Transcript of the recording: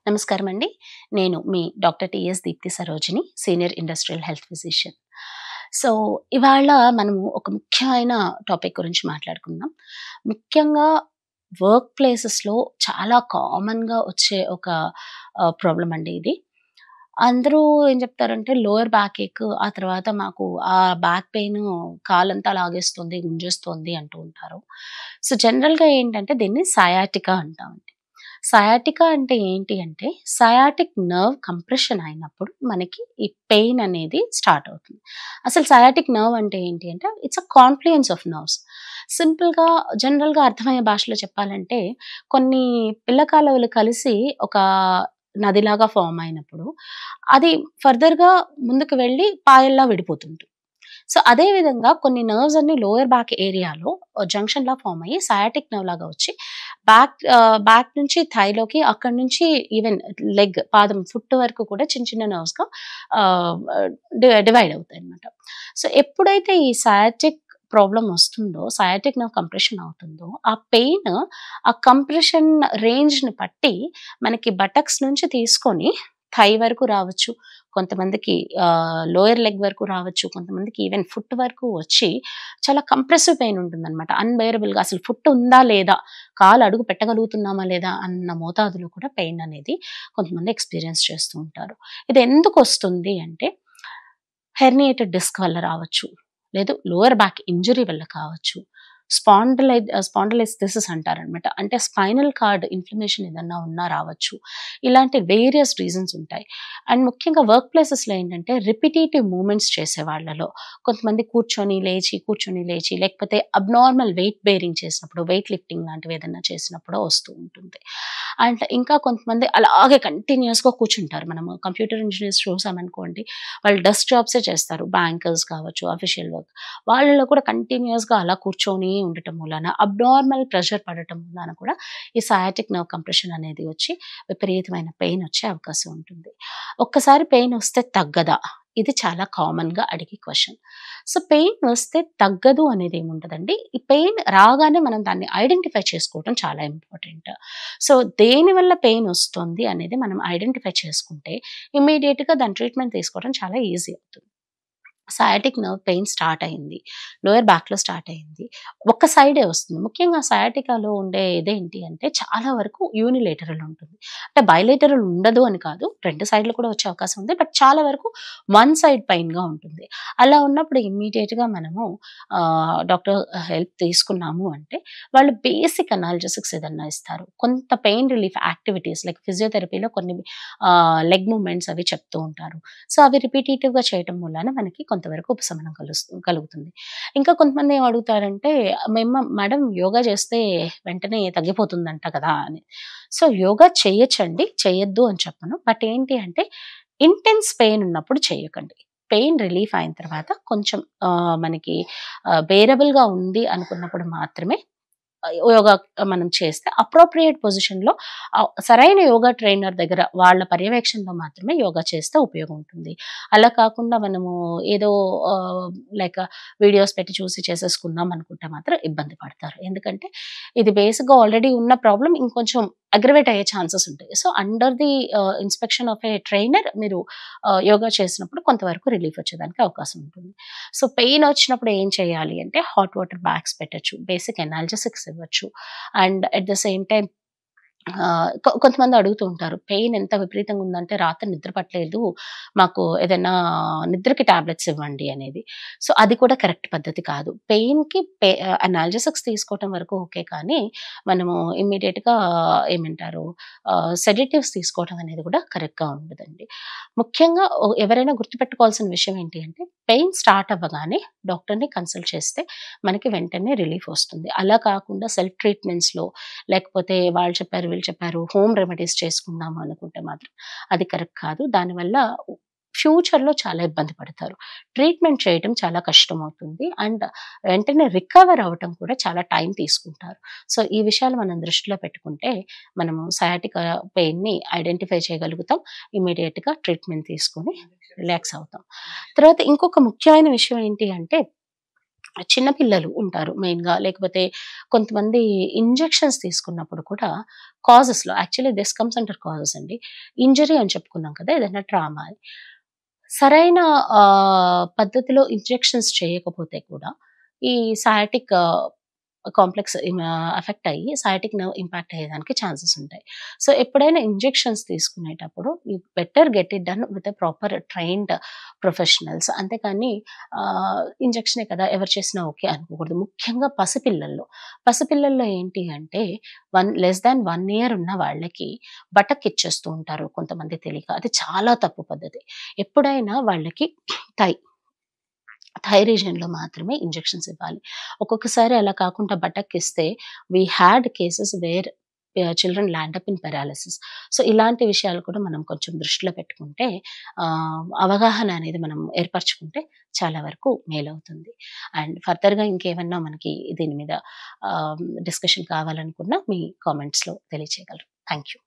నమస్కారం అండి. నేను మీ doctor TS Deepti Sarojini, senior industrial health physician. So, ఇవాళ మనము ఒక ముఖ్యమైన టాపిక్ గురించి మాట్లాడుకుందాం. ముఖ్యంగా వర్క్ ప్లేసెస్‌లో చాలా కామన్‌గా వచ్చే ఒక ప్రాబ్లమ్ అండి ఇది. అందరూ ఏం చెప్తారంటే లోయర్ బ్యాక్ ఏక్, ఆ తర్వాత మాకు ఆ బ్యాక్ పెయిను కాలంతా లాగేస్తుంది, గుంజేస్తుంది అంటూ ఉంటారు. సో, జనరల్‌గా ఏంటంటే దీన్ని సయాటికా అంటామండి. సయాటికా అంటే ఏంటి అంటే, సయాటిక్ నర్వ్ కంప్రెషన్ అయినప్పుడు మనకి ఈ పెయిన్ అనేది స్టార్ట్ అవుతుంది. అసలు సయాటిక్ నర్వ్ అంటే ఏంటి అంటే, ఇట్స్ అ కాన్‌ఫ్లూయెన్స్ ఆఫ్ నర్వ్స్. సింపుల్‌గా జనరల్‌గా అర్థమయ్యే భాషలో చెప్పాలంటే, కొన్ని పిల్ల కాలువలు కలిసి ఒక నదిలాగా ఫార్మ్ అయినప్పుడు, అది ఫర్దర్‌గా ముందుకు వెళ్ళి పాయల్లా విడిపోతుంటుంది. సో, అదే విధంగా కొన్ని నర్వ్స్ అన్ని లోయర్ బ్యాక్ ఏరియాలో జంక్షన్‌లా ఫార్మ్ అయ్యి సయాటిక్ నర్వ్ లాగా వచ్చి బ్యాక్ నుంచి థైలోకి, అక్కడి నుంచి ఈవెన్ లెగ్, పాదం, ఫుట్ వరకు కూడా చిన్న చిన్న నర్వ్స్‌గా ఆహ్, డివైడ్ అవుతాయన్నమాట. సో, ఎప్పుడైతే ఈ సయాటిక్ ప్రాబ్లమ్ వస్తుందో, సయాటిక్ నర్వ్ కంప్రెషన్ అవుతుందో, ఆ పెయిన్ ఆ కంప్రెషన్ రేంజ్‌ని బట్టి మనకి బటక్స్ నుంచి తీసుకొని థై వరకు రావచ్చు. కొంతమందికి లోయర్ లెగ్ వరకు రావచ్చు. కొంతమందికి ఈవెన్ ఫుట్ వరకు వచ్చి చాలా కంప్రెసివ్ పెయిన్ ఉంటుందనమాట. అన్‌బేరబుల్‌గా అసలు ఫుట్ ఉందా లేదా? కాలు అడుగు పెట్టగలుగుతున్నామా లేదా? అన్న మోతాదులో కూడా పెయిన్ అనేది కొంతమంది ఎక్స్‌పీరియన్స్ చేస్తూ ఉంటారు. ఇది ఎందుకొస్తుంది అంటే హెర్నియేటెడ్ డిస్క్ వల్ల రావచ్చు. లేదు లోయర్ బ్యాక్ ఇంజ్యూరీ వల్ల కావచ్చు. స్పాండిలైస్థెసిస్ అంటారనమాట. అంటే స్పైనల్ కార్డ్ ఇన్‌ఫ్లమేషన్ ఏదన్నా ఉన్నా రావచ్చు. ఇలాంటి వేరియస్ రీజన్స్ ఉంటాయి. అండ్ ముఖ్యంగా వర్క్ ప్లేసెస్‌లో ఏంటంటే రిపిటీటివ్ మూవ్‌మెంట్స్ చేసే వాళ్ళలో కొంతమంది కూర్చొని, లేచి, కూర్చొని, లేచి లేకపోతే అబ్నార్మల్ వెయిట్ బేరింగ్ చేసినప్పుడు, వెయిట్ లిఫ్టింగ్ లాంటివి ఏదన్నా చేసినప్పుడో వస్తూ ఉంటుంది. అండ్ ఇంకా కొంతమంది అలాగే కంటిన్యూయస్‌గా కూర్చుంటారు. మనము కంప్యూటర్ ఇంజినీర్స్ చూసామనుకోండి, వాళ్ళు డెస్క్ జాబ్సే చేస్తారు. బ్యాంకర్స్ కావచ్చు, అఫీషియల్ వర్క్. వాళ్ళలో కూడా కంటిన్యూయస్‌గా అలా కూర్చొని ఉండటం మూలాన, అబ్నార్మల్ ప్రెషర్ పడటం మూలాన కూడా ఈ సయాటిక్ నర్వ్ కంప్రెషన్ అనేది వచ్చి విపరీతమైన పెయిన్ వచ్చే అవకాశం ఉంటుంది. ఒక్కసారి పెయిన్ వస్తే తగ్గదా? ఇది చాలా కామన్‌గా అడిగే క్వెషన్. సో, పెయిన్ వస్తే తగ్గదు అనేది ఏముండదండి. ఈ పెయిన్ రాగానే మనం దాన్ని ఐడెంటిఫై చేసుకోవడం చాలా ఇంపార్టెంట్. సో, దేనివల్ల పెయిన్ వస్తుంది అనేది మనం ఐడెంటిఫై చేసుకుంటే ఇమ్మీడియేట్‌గా దాని ట్రీట్మెంట్ తీసుకోవడం చాలా ఈజీ అవుతుంది. సయాటిక్ నర్వ్ పెయిన్ స్టార్ట్ అయింది. లోయర్ బ్యాక్‌లో స్టార్ట్ అయింది. ఒక్క సైడే వస్తుంది. ముఖ్యంగా సయాటికాలో ఉండే ఇదేంటి అంటే చాలా వరకు యూనిలేటరల్ ఉంటుంది. అంటే బైలేటరల్ ఉండదు అని కాదు. 2 సైడ్‌లు కూడా వచ్చే అవకాశం ఉంది. బట్ చాలా వరకు వన్ సైడ్ పెయిన్‌గా ఉంటుంది. అలా ఉన్నప్పుడు ఇమ్మీడియేట్‌గా మనము డాక్టర్ హెల్ప్ తీసుకున్నాము అంటే వాళ్ళు బేసిక్ అనాల్జెసిక్స్ ఏదన్నా ఇస్తారు. కొంత పెయిన్ రిలీఫ్ యాక్టివిటీస్ లైక్ ఫిజియోథెరపీలో కొన్ని లెగ్ మూవ్‌మెంట్స్ అవి చెప్తూ ఉంటారు. సో, అవి రిపిటీటివ్‌గా చేయటం మూలాన మనకి కొంతవరకు ఉపశమనం కలుగుతుంది. ఇంకా కొంతమంది ఏం అడుగుతారంటే, మేడం యోగా చేస్తే వెంటనే తగ్గిపోతుందంట కదా! అని. సో, యోగా చేయొచ్చండి. చేయొద్దు అని చెప్పను. బట్ ఏంటి అంటే, ఇంటెన్స్ పెయిన్ ఉన్నప్పుడు చేయకండి. పెయిన్ రిలీఫ్ అయిన తర్వాత కొంచెం మనకి బేరబుల్‌గా ఉంది అనుకున్నప్పుడు మాత్రమే యోగా మనం చేస్తే అప్రోప్రియేట్ పొజిషన్‌లో సరైన యోగా ట్రైనర్ దగ్గర వాళ్ళ పర్యవేక్షణలో మాత్రమే యోగా చేస్తే ఉపయోగం ఉంటుంది. అలా కాకుండా మనము ఏదో ఆహ్, లైక్ వీడియోస్ పెట్టి చూసి చేసేసుకుందాం అనుకుంటే మాత్రం ఇబ్బంది పడతారు. ఎందుకంటే ఇది బేసిక్‌గా ఆల్రెడీ ఉన్న ప్రాబ్లమ్ ఇంకొంచెం అగ్రవేట్ అయ్యే ఛాన్సెస్ ఉంటాయి. So, under the inspection of A trainer మీరు యోగా చేసినప్పుడు కొంతవరకు రిలీఫ్ వచ్చేదానికి అవకాశం ఉంటుంది. సో, పెయిన్ వచ్చినప్పుడు ఏం చేయాలి అంటే హాట్ వాటర్ బాగ్స్ పెట్టొచ్చు. బేసిక్ ఎనాల్జెసిక్స్ ఇవ్వచ్చు. And at the same time కొంతమంది అడుగుతూ ఉంటారు. పెయిన్ ఎంత విపరీతంగా ఉందంటే రాత్రి నిద్ర పట్టలేదు. మాకు ఏదైనా నిద్రకి టాబ్లెట్స్ ఇవ్వండి అనేది. సో, అది కూడా కరెక్ట్ పద్ధతి కాదు. పెయిన్‌కి అనాల్జెసిక్స్ తీసుకోవటం వరకు ఓకే. కానీ మనము ఇమ్మీడియేట్‌గా ఏమంటారు సెడేటివ్స్ తీసుకోవడం అనేది కూడా కరెక్ట్‌గా ఉండదండి. ముఖ్యంగా ఎవరైనా గుర్తుపెట్టుకోవాల్సిన విషయం ఏంటి అంటే పెయిన్ స్టార్ట్ అవ్వగానే డాక్టర్‌ని కన్సల్ట్ చేస్తే మనకి వెంటనే రిలీఫ్ వస్తుంది. అలా కాకుండా సెల్ఫ్ ట్రీట్మెంట్స్‌లో లేకపోతే వాళ్ళు చెప్పారు, వీళ్ళు చెప్పారు, హోమ్ రెమెడీస్ చేసుకుందాము అనుకుంటే మాత్రం అది కరెక్ట్ కాదు. దానివల్ల ఫ్యూచర్‌లో చాలా ఇబ్బంది పడతారు. ట్రీట్మెంట్ చేయటం చాలా కష్టమవుతుంది. అండ్ వెంటనే రికవర్ అవ్వటం కూడా చాలా టైం తీసుకుంటారు. సో, ఈ విషయాలు మనం దృష్టిలో పెట్టుకుంటే మనము సయాటికా పెయిన్‌ని ఐడెంటిఫై చేయగలుగుతాం. ఇమ్మీడియేట్‌గా ట్రీట్మెంట్ తీసుకొని రిలాక్స్ అవుతాం. తర్వాత ఇంకొక ముఖ్యమైన విషయం ఏంటి అంటే చిన్న పిల్లలు ఉంటారు మెయిన్‌గా. లేకపోతే కొంతమంది ఇంజెక్షన్స్ తీసుకున్నప్పుడు కూడా కాజెస్‌లో actually this comes under causes అండి. ఇంజరీ అని చెప్పుకున్నాం కదా! ఏదైనా ట్రామా అని. సరైన పద్ధతిలో ఇంజెక్షన్స్ చేయకపోతే కూడా ఈ సయాటిక్ కాంప్లెక్స్ ఎఫెక్ట్ అయ్యి సయాటిక్ నర్వ్ ఇంపాక్ట్ అయ్యేదానికి ఛాన్సెస్ ఉంటాయి. సో, ఎప్పుడైనా ఇంజెక్షన్స్ తీసుకునేటప్పుడు you better get it done with a proper trained professionals. అంతేకాని ఇంజెక్షనే కదా! ఎవరు చేసినా ఓకే అనుకోకూడదు. ముఖ్యంగా పసిపిల్లల్లో. పసిపిల్లల్లో ఏంటి అంటే లెస్ థాన్ 1 ఇయర్ ఉన్న వాళ్ళకి బటక్ ఇచ్చేస్తూ ఉంటారు కొంతమంది తెలియక. అది చాలా తప్పు పద్ధతి. ఎప్పుడైనా వాళ్ళకి థై రీజియన్‌లో మాత్రమే ఇంజెక్షన్స్ ఇవ్వాలి. ఒక్కొక్కసారి అలా కాకుండా బటక్ ఇస్తే we had cases where children land up in paralysis. So, ఇలాంటి విషయాలు కూడా మనం కొంచెం దృష్టిలో పెట్టుకుంటే అవగాహన అనేది మనం ఏర్పరచుకుంటే చాలా వరకు మేలవుతుంది. అండ్ ఫర్దర్‌గా ఇంకేమన్నా మనకి దీని మీద డిస్కషన్ కావాలనుకున్నా మీ కామెంట్స్‌లో తెలియచేయగలరు. Thank you.